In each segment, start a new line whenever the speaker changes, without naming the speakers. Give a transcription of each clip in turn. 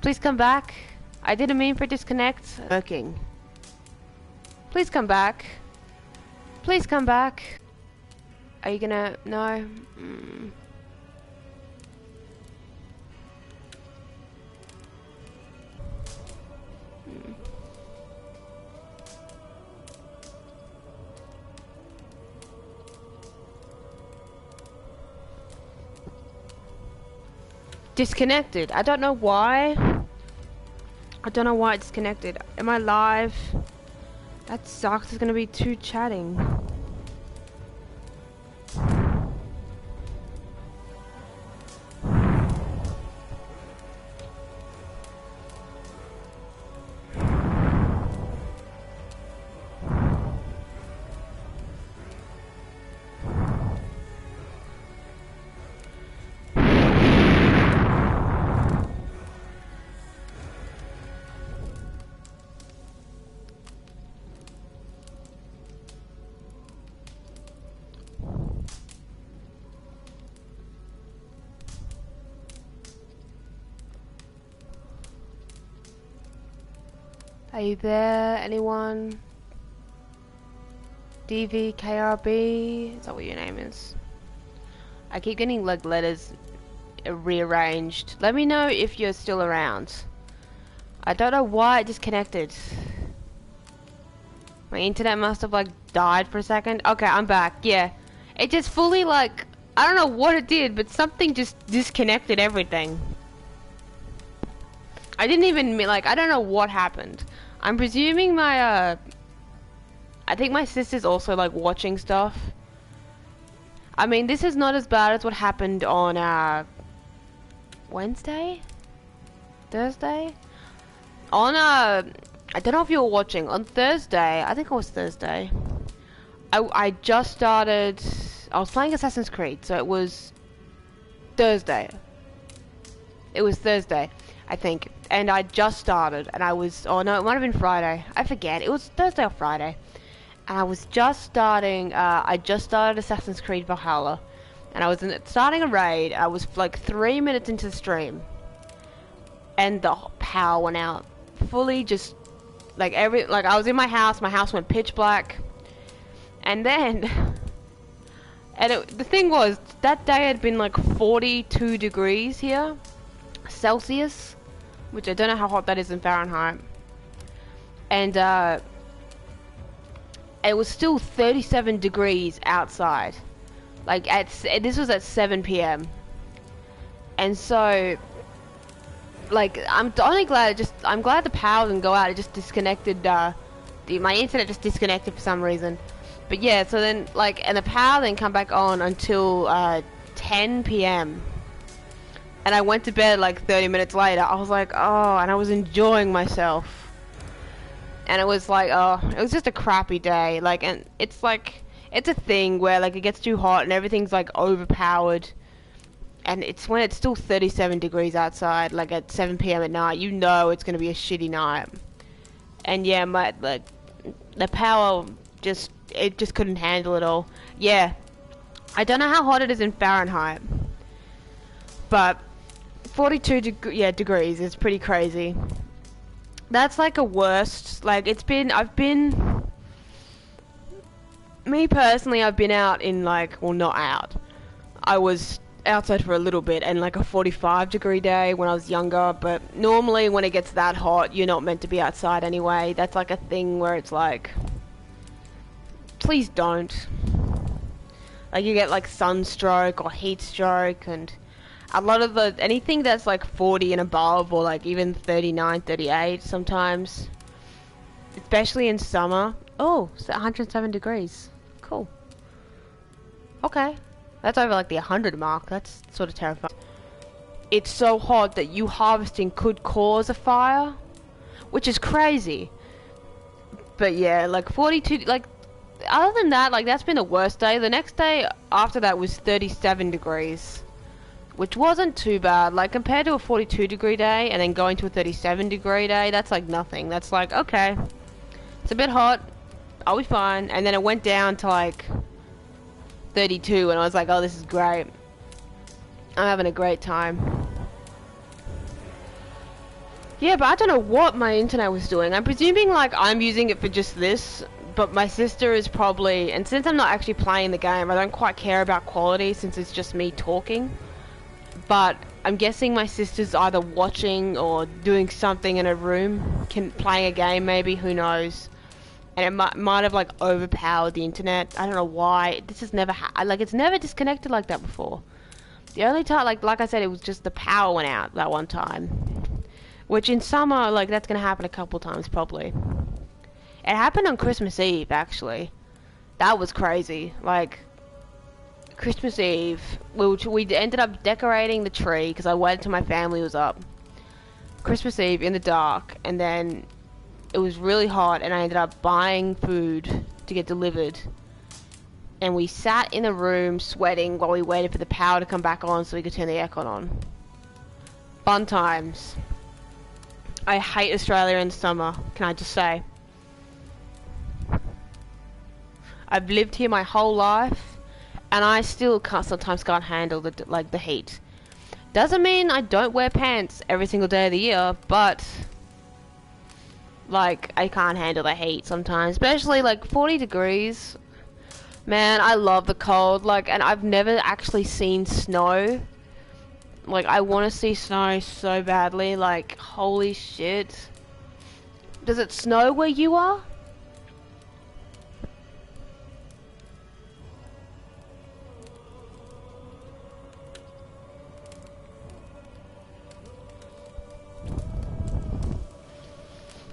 Please come back. I didn't mean for disconnect. Working. Please come back. Please come back. Are you gonna... No? Disconnected. I don't know why. I don't know why it's disconnected. Am I live? That sucks. There's gonna be two chatting. Are you there? Anyone? DVKRB? Is that what your name is? I keep getting like letters rearranged. Let me know if you're still around. I don't know why it disconnected. My internet must have like died for a second. Okay, I'm back. Yeah. It just fully like, I don't know what it did, but something just disconnected everything. I didn't even, like, I don't know what happened. I'm presuming my, I think my sister's also, like, watching stuff. I mean, this is not as bad as what happened on, Wednesday? Thursday? On, I don't know if you were watching. On Thursday, I think it was Thursday, I just started, I was playing Assassin's Creed, so it was Thursday. It was Thursday, I think. And I just started, and I was, oh no, it might have been Friday. I forget, it was Thursday or Friday. And I was just starting, I just started Assassin's Creed Valhalla. And I was starting a raid. I was like 3 minutes into the stream. And the power went out. Fully just, like I was in my house went pitch black. And then, the thing was, that day had been like 42 degrees here, Celsius. Which I don't know how hot that is in Fahrenheit. And, it was still 37 degrees outside. Like, this was at 7 PM. And so, like, I'm only glad I'm glad the power didn't go out. It just disconnected, my internet just disconnected for some reason. But yeah, so then, like, and the power didn't come back on until, 10 PM. And I went to bed like 30 minutes later. I was like, oh, and I was enjoying myself. And it was like, oh, it was just a crappy day. Like, and it's like, it's a thing where like it gets too hot and everything's like overpowered. And it's when it's still 37 degrees outside, like at 7 PM at night, you know it's going to be a shitty night. And yeah, the power it just couldn't handle it all. Yeah. I don't know how hot it is in Fahrenheit. But 42 degrees is pretty crazy. That's like a worst. Like me personally, I've been out in like, well, not out. I was outside for a little bit and like a 45 degree day when I was younger, but normally when it gets that hot, you're not meant to be outside anyway. That's like a thing where it's like, please don't. Like you get like sunstroke or heat stroke, and a lot of anything that's like 40 and above, or like even 39, 38 sometimes, especially in summer. Oh, it's 107 degrees. Cool. Okay. That's over like the 100 mark. That's sort of terrifying. It's so hot that you harvesting could cause a fire, which is crazy. But yeah, like 42, like, other than that, like that's been the worst day. The next day after that was 37 degrees. Which wasn't too bad, like compared to a 42 degree day and then going to a 37 degree day, that's like nothing. That's like, okay, it's a bit hot, I'll be fine. And then it went down to like 32 and I was like, oh, this is great. I'm having a great time. Yeah, but I don't know what my internet was doing. I'm presuming like I'm using it for just this, but my sister is probably, and since I'm not actually playing the game, I don't quite care about quality since it's just me talking. But I'm guessing my sister's either watching or doing something in a room, playing a game maybe, who knows. And it might have like overpowered the internet. I don't know why. This has never like it's never disconnected like that before. The only time, like I said, it was just the power went out that one time. Which in summer, like that's gonna happen a couple times probably. It happened on Christmas Eve actually. That was crazy. Like Christmas Eve, we ended up decorating the tree because I waited till my family was up. Christmas Eve in the dark, and then it was really hot, and I ended up buying food to get delivered. And we sat in the room sweating while we waited for the power to come back on so we could turn the aircon on. Fun times. I hate Australia in the summer, can I just say. I've lived here my whole life, and I still sometimes can't handle the heat. Doesn't mean I don't wear pants every single day of the year, but like I can't handle the heat sometimes, especially like 40 degrees. Man, I love the cold, like, and I've never actually seen snow. Like, I want to see snow so badly, like, holy shit. Does it snow where you are?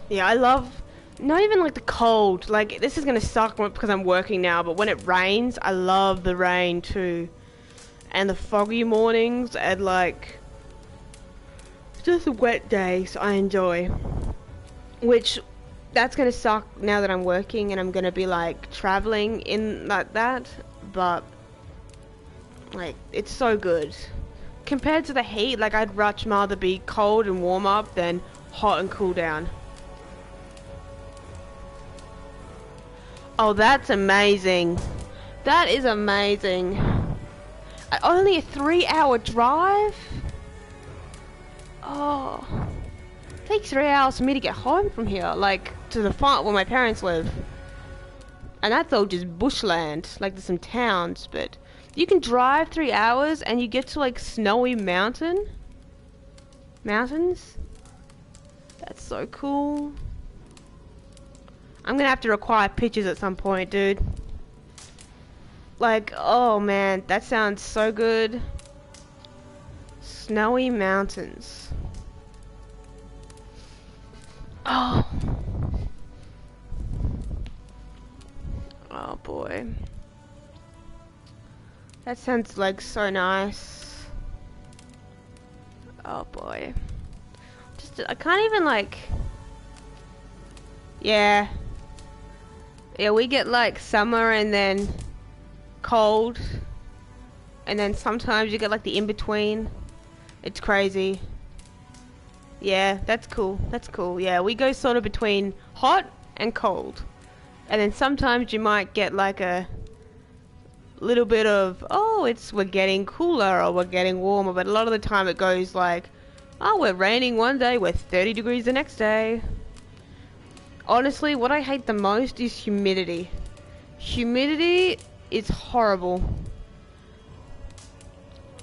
Yeah, I love, not even like the cold, like this is gonna suck because I'm working now, but when it rains, I love the rain too. And the foggy mornings and like, just wet days I enjoy. Which, that's gonna suck now that I'm working and I'm gonna be like traveling in like that, but like, it's so good. Compared to the heat, like I'd much rather be cold and warm up than hot and cool down. Oh, that's amazing. That is amazing. Only a 3-hour drive? Oh. It takes 3 hours for me to get home from here, like, to the farm where my parents live. And that's all just bushland, like there's some towns, but you can drive 3 hours and you get to, like, Snowy Mountains. That's so cool. I'm gonna have to require pictures at some point, dude. Like, oh man, that sounds so good. Snowy Mountains. Oh. Oh boy. That sounds like so nice. Oh boy. I can't even like. Yeah. Yeah, we get like summer and then cold. And then sometimes you get like the in-between. It's crazy. Yeah, that's cool. That's cool. Yeah, we go sort of between hot and cold. And then sometimes you might get like a little bit of, oh, we're getting cooler or we're getting warmer. But a lot of the time it goes like, oh, we're raining one day, we're 30 degrees the next day. Honestly, what I hate the most is humidity. Humidity is horrible.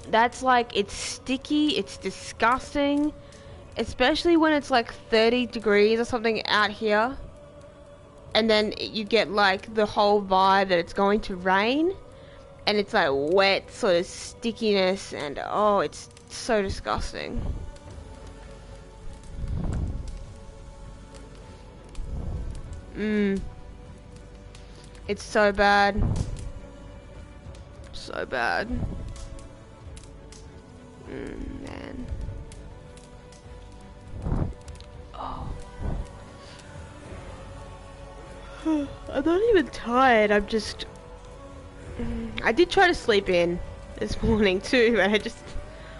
That's like, it's sticky, it's disgusting. Especially when it's like 30 degrees or something out here. And then you get like the whole vibe that it's going to rain. And it's like wet sort of stickiness and oh, it's so disgusting. It's so bad. So bad. Man. Oh. I'm not even tired, I'm just... I did try to sleep in this morning too, and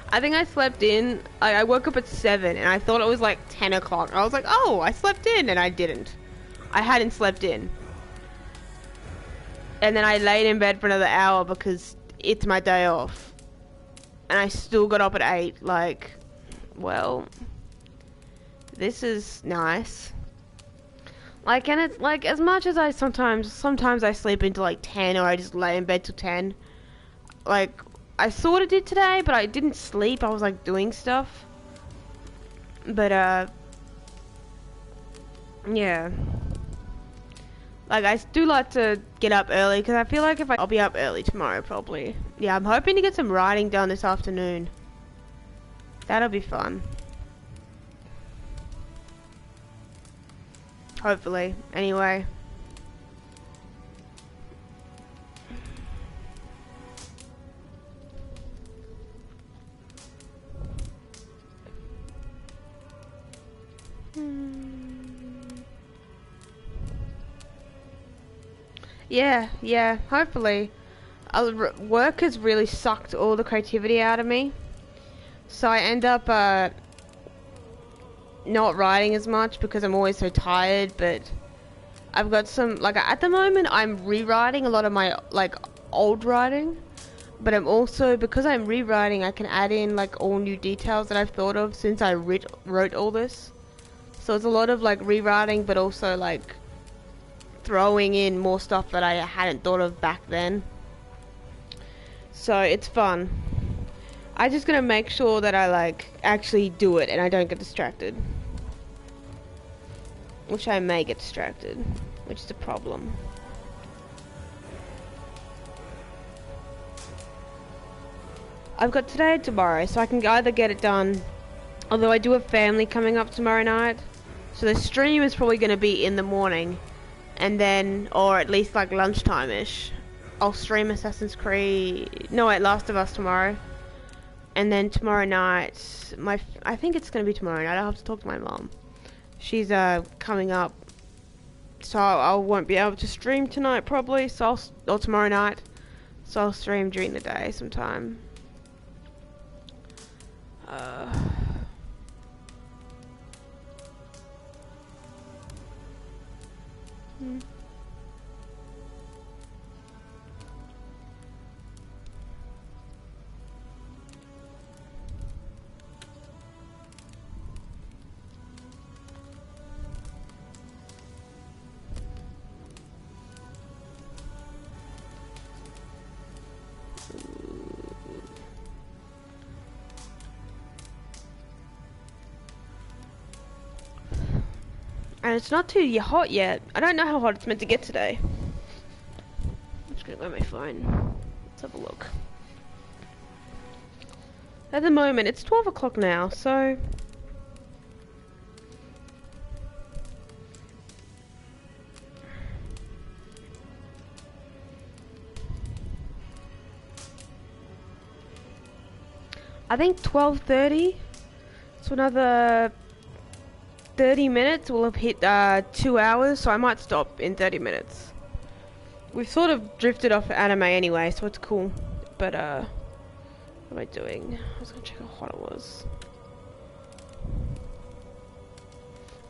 I think I slept in, I woke up at 7 and I thought it was like 10 o'clock. I was like, oh, I slept in, and I didn't. I hadn't slept in. And then I laid in bed for another hour because it's my day off. And I still got up at 8, like, well, This is nice. Like, and it's like, as much as I sometimes I sleep into like 10, or I just lay in bed till 10. Like, I sort of did today, but I didn't sleep. I was like doing stuff. But yeah. Like, I do like to get up early, because I feel like I'll be up early tomorrow, probably. Yeah, I'm hoping to get some writing done this afternoon. That'll be fun. Hopefully. Anyway. Yeah, hopefully. Work has really sucked all the creativity out of me. So I end up not writing as much because I'm always so tired, but I've got some, like, at the moment I'm rewriting a lot of my, like, old writing, but I'm also, because I'm rewriting, I can add in, like, all new details that I've thought of since I wrote all this. So it's a lot of, like, rewriting, but also, like, throwing in more stuff that I hadn't thought of back then. So it's fun. I just gotta make sure that I, like, actually do it and I don't get distracted. Which I may get distracted, which is a problem. I've got today and tomorrow, so I can either get it done, although I do have family coming up tomorrow night, so the stream is probably going to be in the morning, and then, or at least like lunchtime-ish, I'll stream Assassin's Creed, no wait, Last of Us tomorrow, and then tomorrow night, I think it's going to be tomorrow night, I'll have to talk to my mom. She's coming up, so I won't be able to stream tonight probably, so or tomorrow night, so I'll stream during the day sometime. And it's not too hot yet. I don't know how hot it's meant to get today. I'm just gonna go on my phone. Let's have a look. At the moment, it's 12 o'clock now, so... I think 12:30. So another 30 minutes will have hit 2 hours, so I might stop in 30 minutes. We've sort of drifted off anime anyway, so it's cool. But what am I doing? I was gonna check how hot it was.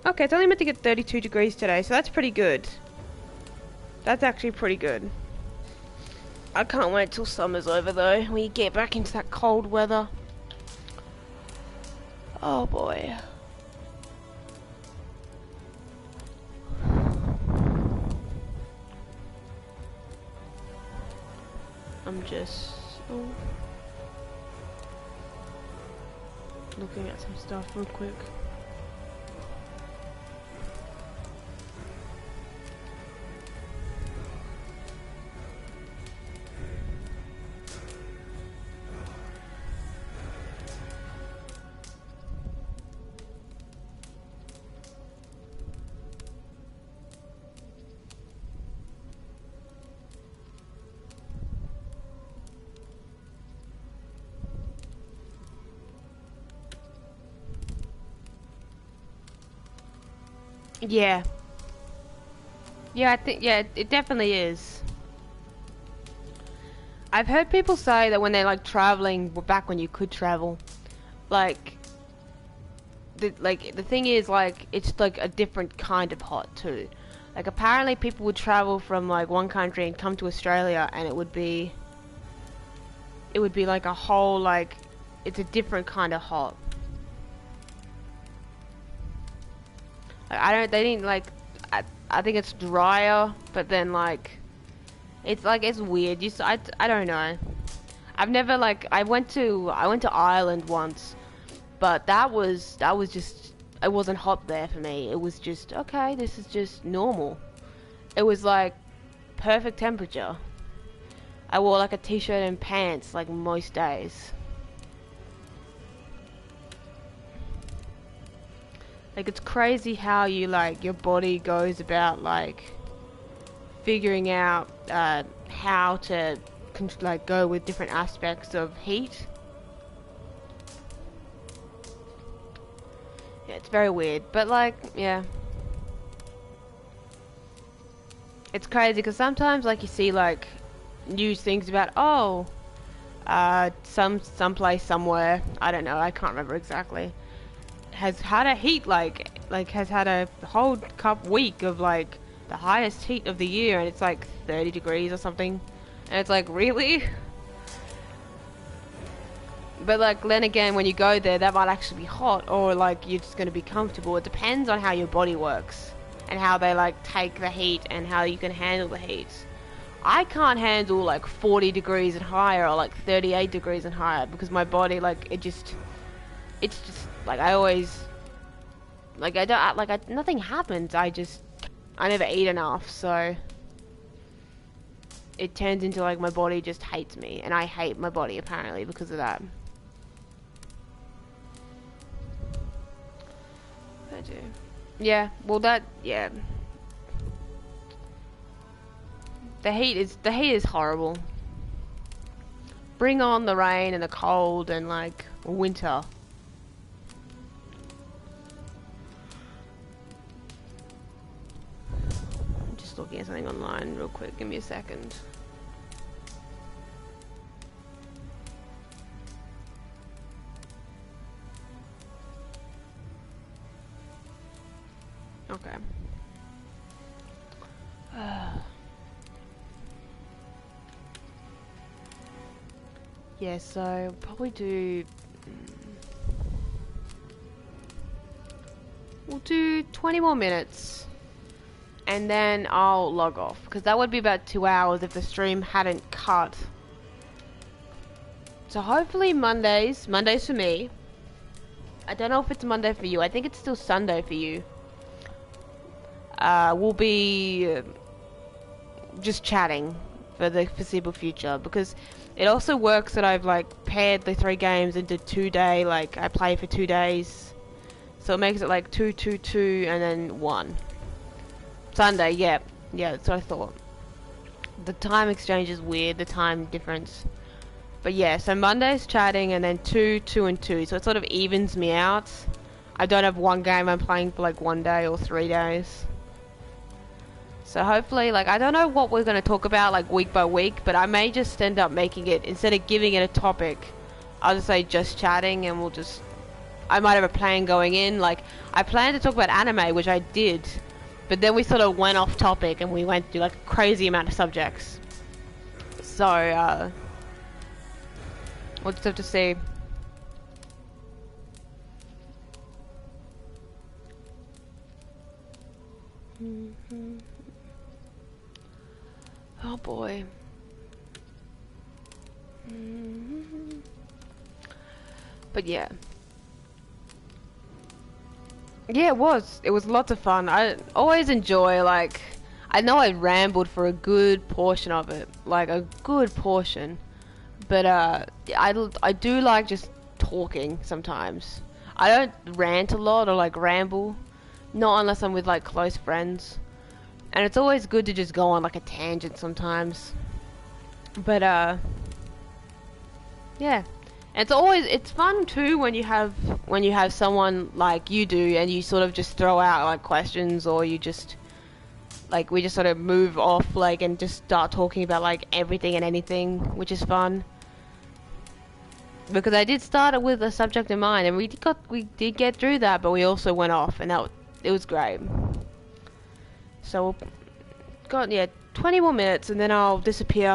Okay, it's only meant to get 32 degrees today, so that's pretty good. That's actually pretty good. I can't wait till summer's over though, when you get back into that cold weather. Oh boy. I'm just looking at some stuff real quick. Yeah. Yeah, I think, yeah, it definitely is. I've heard people say that when they're like traveling, back when you could travel, like, the thing is, like, it's like a different kind of hot too. Like, apparently people would travel from like one country and come to Australia, and it would be like a whole, like, it's a different kind of hot. Like, they didn't like, I think it's drier, but then like, it's weird. I don't know. I've never like, I went to Ireland once, but that was just, it wasn't hot there for me. It was just, okay, this is just normal. It was like, perfect temperature. I wore like a t-shirt and pants like most days. Like, it's crazy how you like your body goes about like figuring out how to like go with different aspects of heat. Yeah, it's very weird, but like, yeah, it's crazy because sometimes like you see like news things about, oh, someplace somewhere, I don't know, I can't remember exactly, has had a heat like has had a whole week of like the highest heat of the year, and it's like 30 degrees or something, and it's like, really? But like, then again, when you go there, that might actually be hot, or like you're just going to be comfortable. It depends on how your body works and how they like take the heat and how you can handle the heat. I can't handle like 40 degrees and higher, or like 38 degrees and higher, because my body, like, it's just like, I always like, I don't like, nothing happens. I never eat enough, so it turns into like my body just hates me, and I hate my body apparently because of that. I do. Yeah, well, yeah. The heat is horrible. Bring on the rain and the cold and like winter. I'm just looking at something online real quick. Give me a second. Okay. Yeah, so probably we'll do 20 more minutes, and then I'll log off, because that would be about 2 hours if the stream hadn't cut. So hopefully Mondays for me. I don't know if it's Monday for you. I think it's still Sunday for you. We'll be just chatting for the foreseeable future, because it also works that I've like paired the 3 games into 2-day, like I play for 2 days, so it makes it like 2, 2, 2, and then 1 Sunday. Yeah, that's what I thought. The time exchange is weird, the time difference, but yeah, so Monday's chatting, and then 2, 2, and 2, so it sort of evens me out. I don't have 1 game I'm playing for like 1 day or 3 days. So hopefully, like, I don't know what we're going to talk about, like, week by week, but I may just end up making it, instead of giving it a topic, I'll just say just chatting, and I might have a plan going in. Like, I planned to talk about anime, which I did, but then we sort of went off topic, and we went through, like, a crazy amount of subjects. So, we'll just have to see. Oh boy. But yeah. Yeah, it was. It was lots of fun. I always enjoy, like, I know I rambled for a good portion of it. Like, a good portion. But, I do like just talking sometimes. I don't rant a lot or, like, ramble. Not unless I'm with, like, close friends. And it's always good to just go on like a tangent sometimes. But yeah. And it's fun too when you have someone like you do, and you sort of just throw out like questions, or you just like, we just sort of move off like and just start talking about like everything and anything, which is fun. Because I did start it with a subject in mind, and we did get through that, but we also went off, and it was great. So we've got, 20 more minutes, and then I'll disappear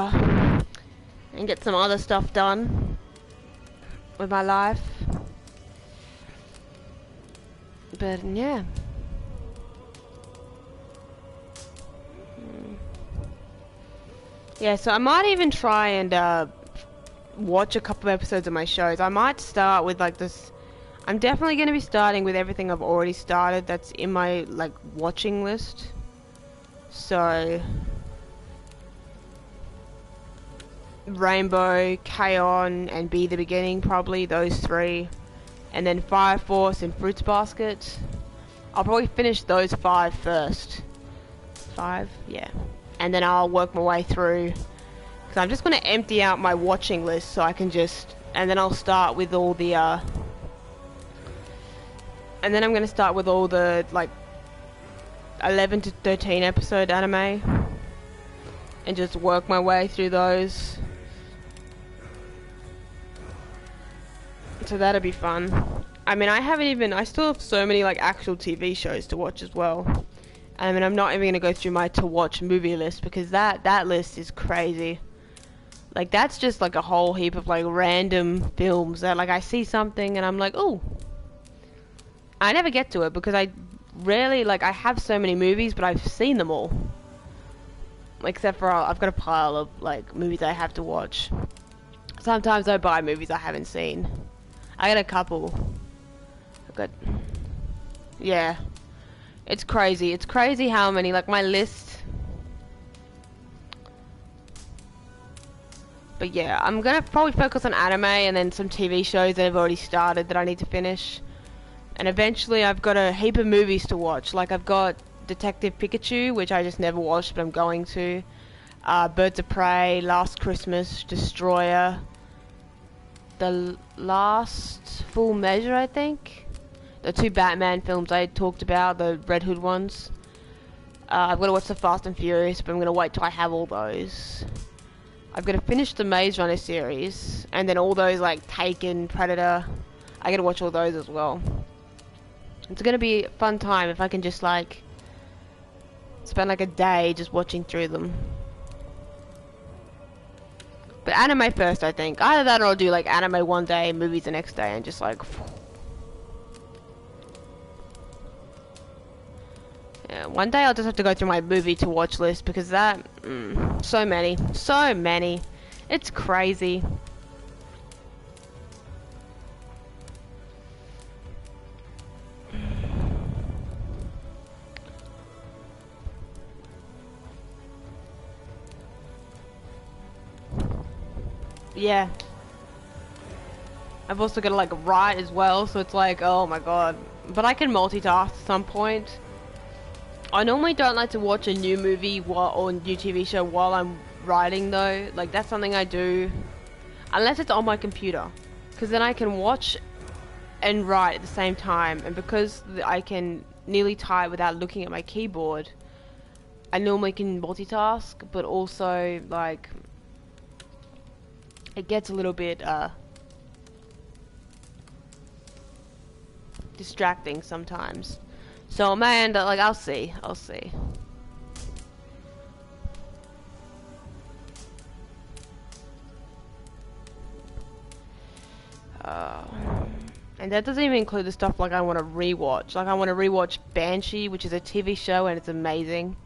and get some other stuff done with my life. But yeah. Yeah, so I might even try and watch a couple of episodes of my shows. I might start with like this. I'm definitely going to be starting with everything I've already started that's in my like watching list. So Rainbow, K-On, and Be the Beginning, probably those three, and then Fire Force and Fruits Basket. I'll probably finish those 5 first. 5, yeah, and then I'll work my way through. Because I'm just going to empty out my watching list so I can just, and then I'll start with all the and then I'm going to start with all the like 11 to 13 episode anime and just work my way through those. So that'll be fun. I mean, I still have so many like actual TV shows to watch as well. I mean, I'm not even going to go through my to watch movie list because that list is crazy. Like, that's just like a whole heap of like random films that like I see something and I'm like, oh. I never get to it because I rarely, like, I have so many movies, but I've seen them all. Except for I've got a pile of like movies I have to watch. Sometimes I buy movies I haven't seen. I got a couple. I've got, yeah. It's crazy. It's crazy how many, like my list. But yeah, I'm gonna probably focus on anime and then some TV shows that have already started that I need to finish. And eventually I've got a heap of movies to watch. Like I've got Detective Pikachu, which I just never watched, but I'm going to. Birds of Prey, Last Christmas, Destroyer. The Last Full Measure, I think. The 2 Batman films I talked about, the Red Hood ones. I've got to watch the Fast and Furious, but I'm going to wait till I have all those. I've got to finish the Maze Runner series, and then all those like Taken, Predator. I got to watch all those as well. It's going to be a fun time if I can just like spend like a day just watching through them. But anime first, I think. Either that or I'll do like anime one day, movies the next day, and just like... Yeah, one day I'll just have to go through my movie to watch list because that... so many. So many. It's crazy. Yeah. I've also got to like write as well, so it's like, oh my god. But I can multitask at some point. I normally don't like to watch a new movie or new TV show while I'm writing though. Like that's something I do. Unless it's on my computer. Because then I can watch and write at the same time. And because I can nearly type without looking at my keyboard, I normally can multitask, but also like... it gets a little bit distracting sometimes. So man, like I'll see. And that doesn't even include the stuff like I want to rewatch. Like I want to rewatch Banshee, which is a TV show and it's amazing.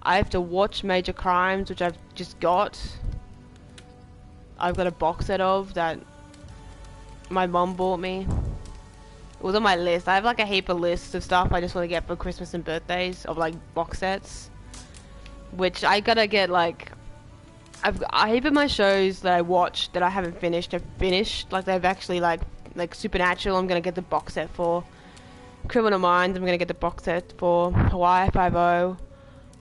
I have to watch Major Crimes, which I've just got. I've got a box set of that my mum bought me. It was on my list. I have like a heap of lists of stuff I just want to get for Christmas and birthdays of like box sets, which I gotta get. Like I've got a heap of my shows that I watched that I haven't finished have finished. Like they've actually like Supernatural I'm gonna get the box set for. Criminal Minds I'm gonna get the box set for. Hawaii Five-0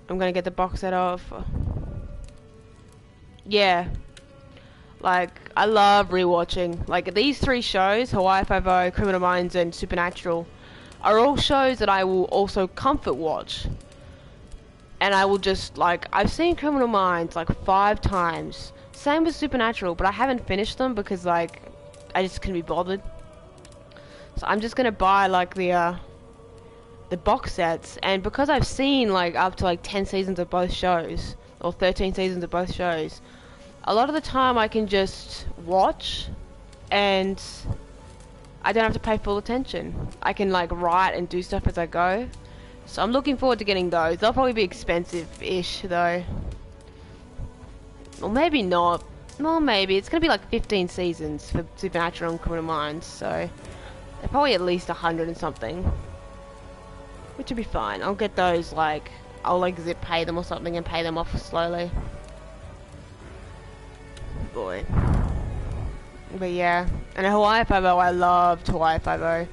I'm gonna get the box set of. Yeah. Like, I love rewatching. Like, these 3 shows, Hawaii Five-0, Criminal Minds, and Supernatural, are all shows that I will also comfort watch. And I will just, like, I've seen Criminal Minds, like, 5 times. Same with Supernatural, but I haven't finished them because, like, I just couldn't be bothered. So I'm just gonna buy, like, the box sets. And because I've seen, like, up to, like, 10 seasons of both shows, or 13 seasons of both shows, a lot of the time I can just watch and I don't have to pay full attention. I can like write and do stuff as I go. So I'm looking forward to getting those. They'll probably be expensive-ish though. Or maybe not. Well, maybe. It's gonna be like 15 seasons for Supernatural and Criminal Minds, so they're probably at least 100 and something. Which would be fine. I'll get those, like, I'll like zip pay them or something and pay them off slowly. Boy. But yeah. And Hawaii Five-O, I loved Hawaii Five-O.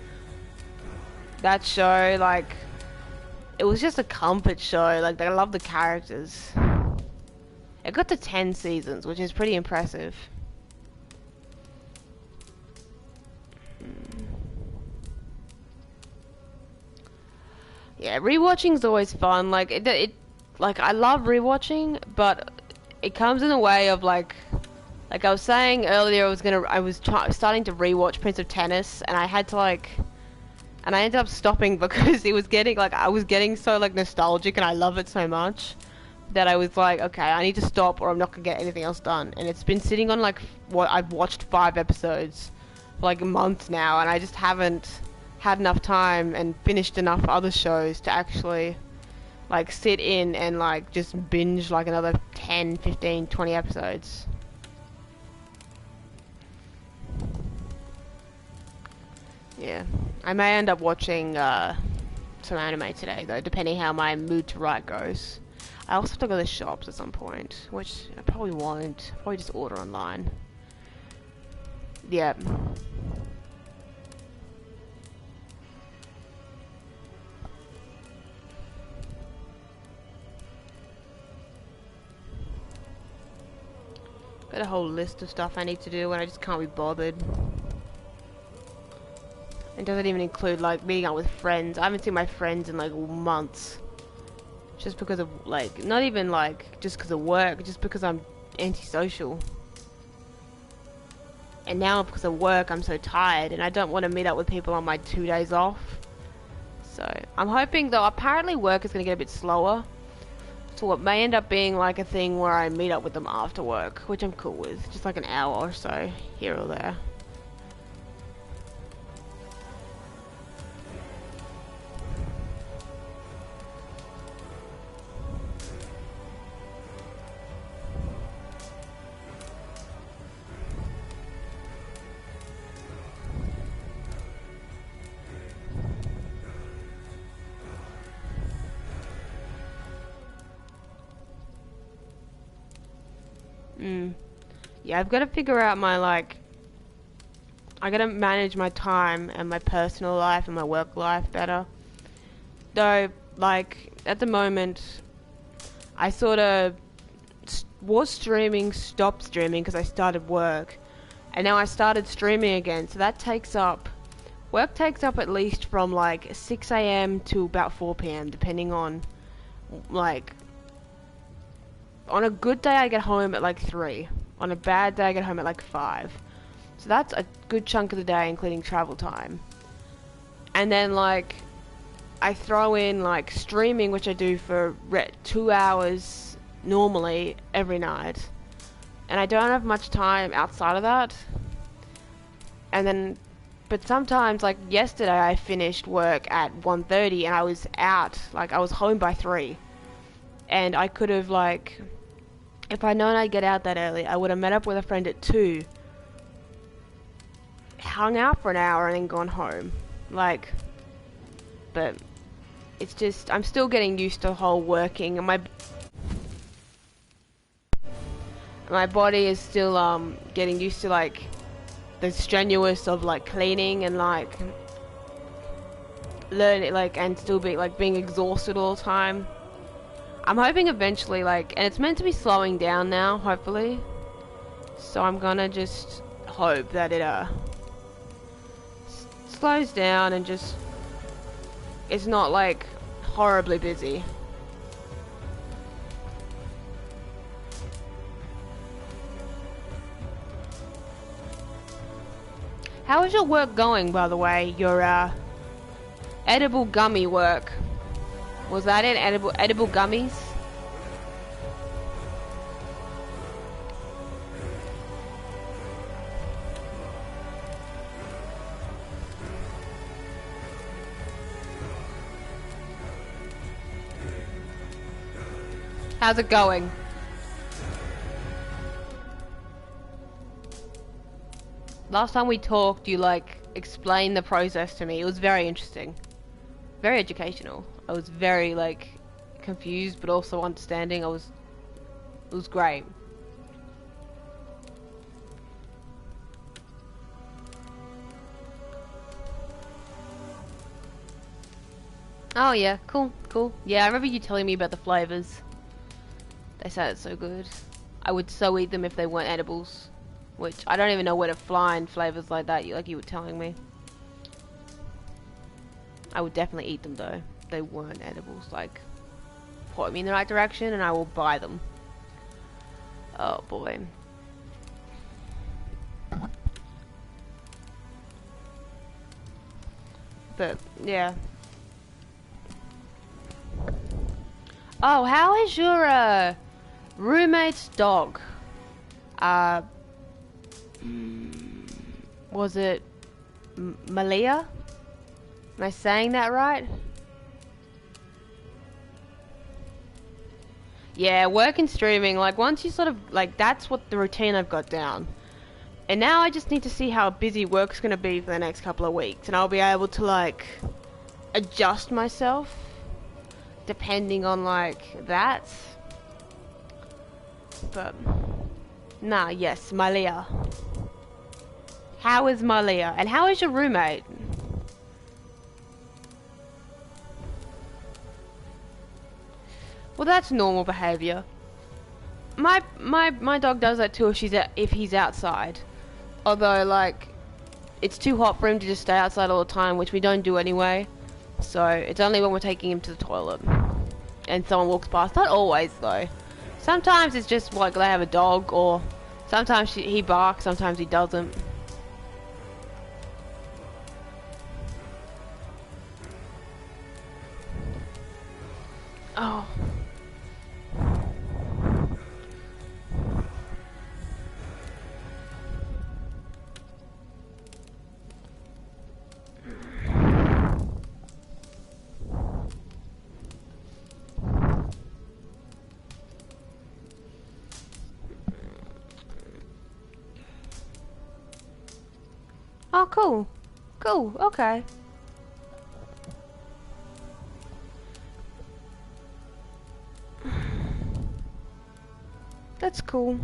That show, like, it was just a comfort show. Like, I love the characters. It got to 10 seasons, which is pretty impressive. Yeah, rewatching's always fun. Like, like, I love rewatching, but it comes in the way of, like I was saying earlier, I was starting to rewatch Prince of Tennis, and I had to, like, and I ended up stopping because it was getting, like, I was getting so, like, nostalgic, and I love it so much that I was like, okay, I need to stop or I'm not gonna get anything else done. And it's been sitting on, like, what I've watched 5 episodes for, like, months now, and I just haven't had enough time and finished enough other shows to actually, like, sit in and, like, just binge, like, another 10, 15, 20 episodes. Yeah. I may end up watching some anime today, though, depending how my mood to write goes. I also have to go to the shops at some point, which I probably won't. I'll probably just order online. Yep. Got a whole list of stuff I need to do and I just can't be bothered. It doesn't even include, like, meeting up with friends. I haven't seen my friends in, like, months. Just because of, like, not even, like, just because of work, just because I'm antisocial. And now because of work, I'm so tired, and I don't want to meet up with people on my 2 days off. So, I'm hoping, though, apparently work is going to get a bit slower. So it may end up being, like, a thing where I meet up with them after work, which I'm cool with. Just, like, an hour or so, here or there. Yeah, I've got to figure out my, like, I gotta manage my time and my personal life and my work life better. Though, like, at the moment, I sort of was streaming, stopped streaming because I started work. And now I started streaming again, so that takes up, work takes up at least from, like, 6 AM to about 4 PM, depending on, like, on a good day I get home at, like, 3. On a bad day I get home at, like, 5. So that's a good chunk of the day, including travel time. And then, like, I throw in, like, streaming, which I do for 2 hours normally every night. And I don't have much time outside of that. And then, but sometimes, like, yesterday I finished work at 1:30 and I was out, like, I was home by 3. And I could have, like, if I'd known I'd get out that early, I would have met up with a friend at 2, hung out for an hour and then gone home. Like, but it's just, I'm still getting used to the whole working, and my body is still getting used to, like, the strenuous of, like, cleaning and, like, learning, like, and still being exhausted all the time. I'm hoping eventually, like, and it's meant to be slowing down now, hopefully. So I'm gonna just hope that it slows down and just it's not, like, horribly busy. How is your work going, by the way? Your edible gummy work. Was that it? Edible gummies? How's it going? Last time we talked, you like explained the process to me. It was very interesting, very educational. I was very like confused, but also understanding. It was great. Oh yeah, cool, cool. Yeah, I remember you telling me about the flavors. They sounded so good. I would so eat them if they weren't edibles. Which, I don't even know where to find flavors like that, like you were telling me. I would definitely eat them though. They weren't edibles, like, point me in the right direction and I will buy them. Oh boy. But, yeah. Oh, how is your, roommate's dog? Was it Malia? Am I saying that right? Yeah, work and streaming, like once you sort of, like that's what the routine I've got down. And now I just need to see how busy work's gonna be for the next couple of weeks and I'll be able to like adjust myself depending on like that. But nah, yes, Malia. How is Malia? And how is your roommate? Well, that's normal behavior. My dog does that too if he's outside. Although like it's too hot for him to just stay outside all the time, which we don't do anyway. So it's only when we're taking him to the toilet and someone walks past. Not always though. Sometimes it's just like they have a dog, or sometimes he barks, sometimes he doesn't. Oh. Oh, cool. Cool, okay. That's cool.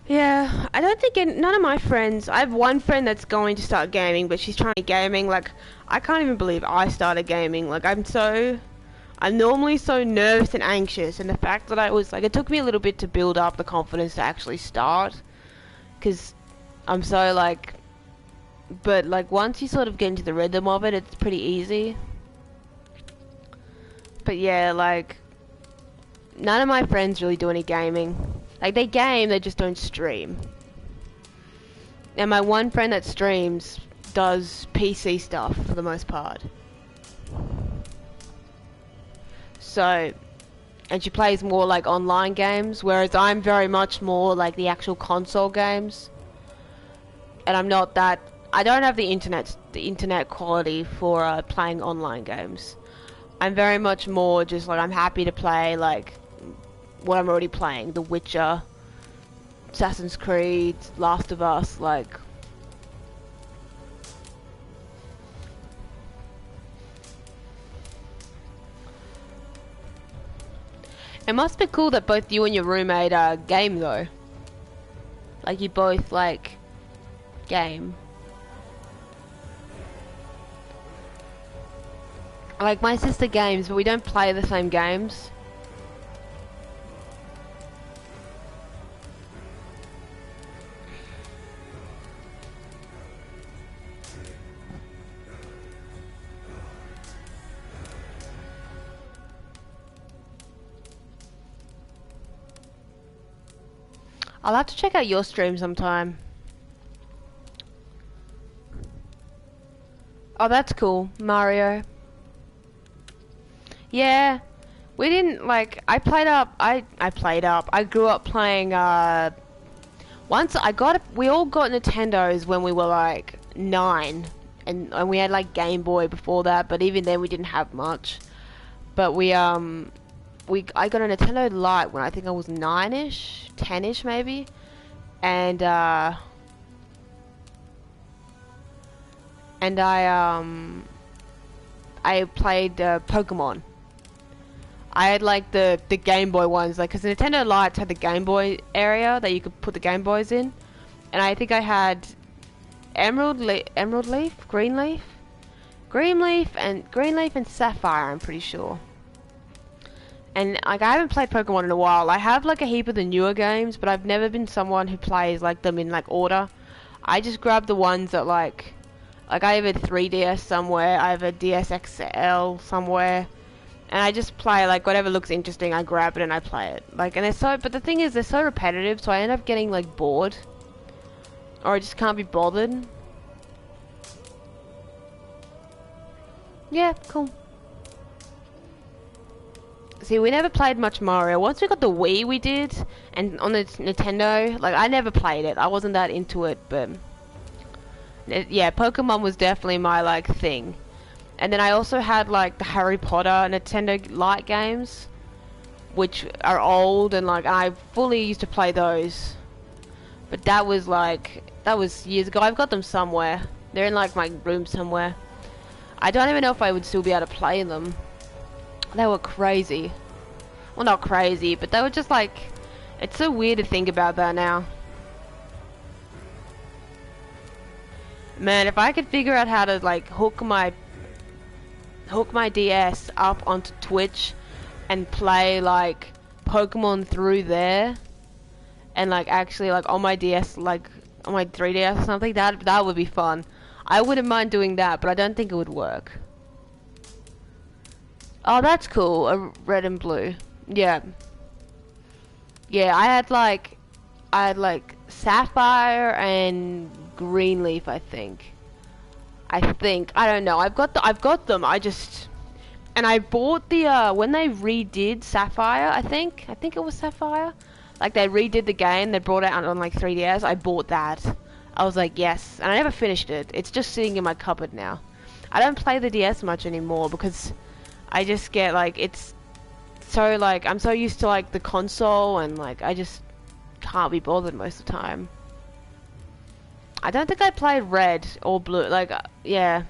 Yeah, I don't think none of my friends. I have one friend that's going to start gaming, but she's trying to gaming. Like, I can't even believe I started gaming. Like, I'm normally so nervous and anxious, and the fact that I was like, it took me a little bit to build up the confidence to actually start, because I'm so like, but like once you sort of get into the rhythm of it, it's pretty easy. But yeah, like, none of my friends really do any gaming. Like, they game, they just don't stream. And my one friend that streams does PC stuff for the most part. So, and she plays more like online games, whereas I'm very much more like the actual console games. And I'm not that, I don't have the internet quality for playing online games. I'm very much more just like, I'm happy to play like what I'm already playing, The Witcher, Assassin's Creed, Last of Us, like. It must be cool that both you and your roommate game though. Like you both like game. Like my sister games, but we don't play the same games. I'll have to check out your stream sometime. Oh, that's cool, Mario. Yeah, we didn't like. I played up. I grew up playing. Once we all got Nintendos when we were like 9, and we had like Game Boy before that. But even then, we didn't have much. But we I got a Nintendo Lite when I think I was 9ish, 10ish maybe, and I played Pokemon. I had like the Game Boy ones, like, because the Nintendo Lites had the Game Boy area that you could put the Game Boys in, and I think I had Emerald Leaf, Green Leaf, Green Leaf and Sapphire. I'm pretty sure. And like I haven't played Pokemon in a while. I have like a heap of the newer games, but I've never been someone who plays like them in like order. I just grab the ones that like I have a 3DS somewhere, I have a DS XL somewhere, and I just play like whatever looks interesting. I grab it and I play it. Like, and but the thing is, they're so repetitive, so I end up getting like bored, or I just can't be bothered. Yeah, cool. See, we never played much Mario. Once we got the Wii, we did, and on the Nintendo, like, I never played it. I wasn't that into it, but yeah, Pokemon was definitely my, like, thing. And then I also had, like, the Harry Potter Nintendo Lite games, which are old, and, like, I fully used to play those. But that was, like, that was years ago. I've got them somewhere. They're in, like, my room somewhere. I don't even know if I would still be able to play them. They were crazy. Well, not crazy, but they were just like... It's so weird to think about that now. Man, if I could figure out how to, like, hook my DS up onto Twitch and play, like, Pokemon through there, and, like, actually, like, on my DS, like, on my 3DS or something, that would be fun. I wouldn't mind doing that, but I don't think it would work. Oh, that's cool. A red and blue. Yeah. Yeah, I had like Sapphire and Green Leaf, I think. I don't know. I've got them. And I bought the when they redid Sapphire, I think it was Sapphire. Like they redid the game, they brought it out on like 3DS. I bought that. I was like, yes, and I never finished it. It's just sitting in my cupboard now. I don't play the DS much anymore because I just get like, it's so like, I'm so used to like the console, and like I just can't be bothered most of the time. I don't think I played red or blue, like, yeah.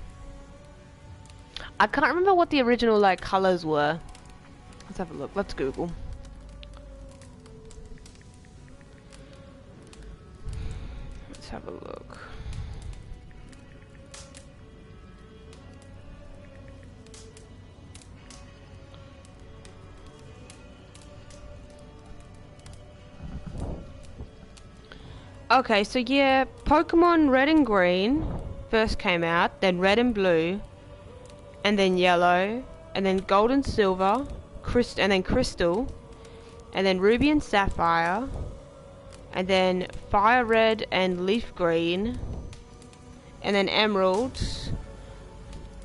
I can't remember what the original like colors were. Let's have a look, let's Google. Let's have a look. Okay, so yeah, Pokemon Red and Green first came out, then Red and Blue, and then Yellow, and then Gold and Silver, and then Crystal, and then Ruby and Sapphire, and then Fire Red and Leaf Green, and then Emerald.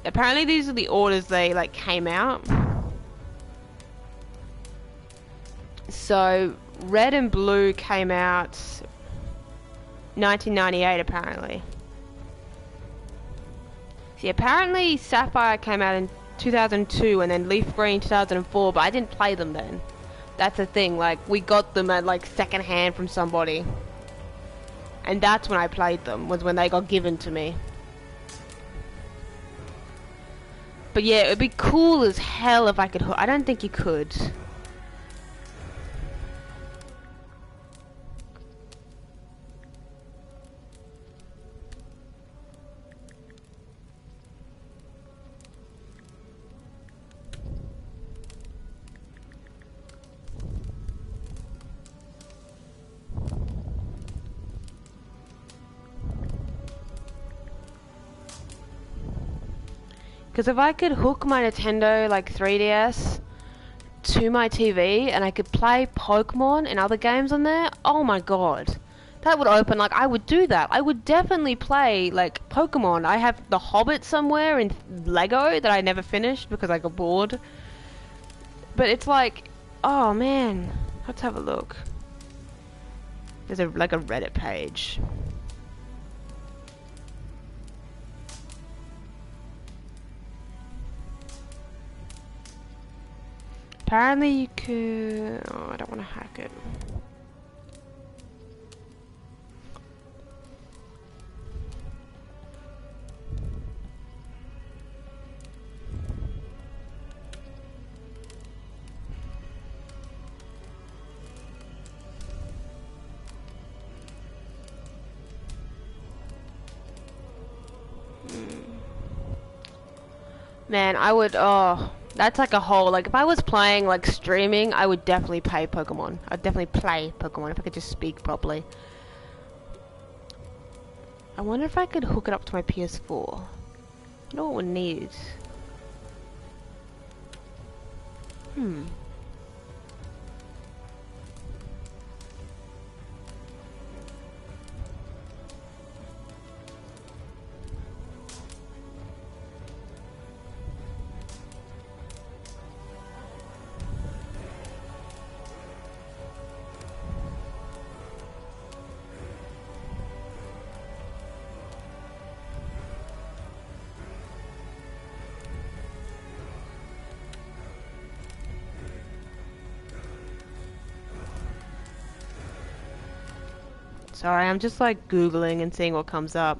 Apparently these are the orders they like came out. So Red and Blue came out 1998 apparently. See, apparently Sapphire came out in 2002 and then Leaf Green 2004, but I didn't play them then. That's the thing, like we got them at like second hand from somebody. And that's when I played them, was when they got given to me. But yeah, it'd be cool as hell if I could I don't think you could. Because if I could hook my Nintendo, like 3DS, to my TV and I could play Pokemon and other games on there, oh my god. That would open, like, I would do that. I would definitely play, like, Pokemon. I have The Hobbit somewhere in Lego that I never finished because I got bored. But it's like, oh man. Let's have a look. There's like a Reddit page. Apparently you could... Oh, I don't want to hack it. Man, I would, oh, that's like a whole, like, if I was playing, like, streaming, I would definitely play Pokemon. I'd definitely play Pokemon if I could just speak properly. I wonder if I could hook it up to my PS4. I know what we need. Sorry, I'm just like Googling and seeing what comes up.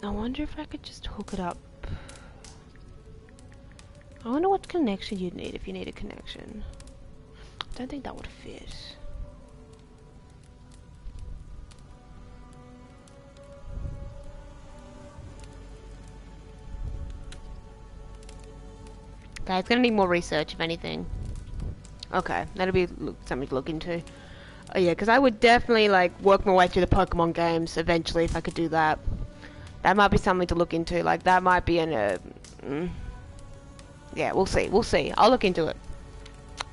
I wonder if I could just hook it up. I wonder what connection you'd need if you need a connection. I don't think that would fit. Okay, it's gonna need more research if anything. Okay, that'll be something to look into. Oh yeah, because I would definitely like work my way through the Pokemon games eventually if I could do that. That might be something to look into. Like that might be yeah, we'll see. We'll see. I'll look into it.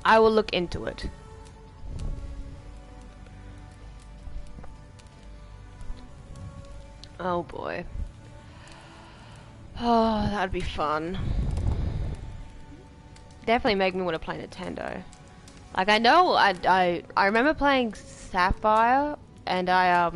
I will look into it. Oh boy. Oh, that'd be fun. Definitely make me want to play Nintendo. Like I know I remember playing Sapphire and I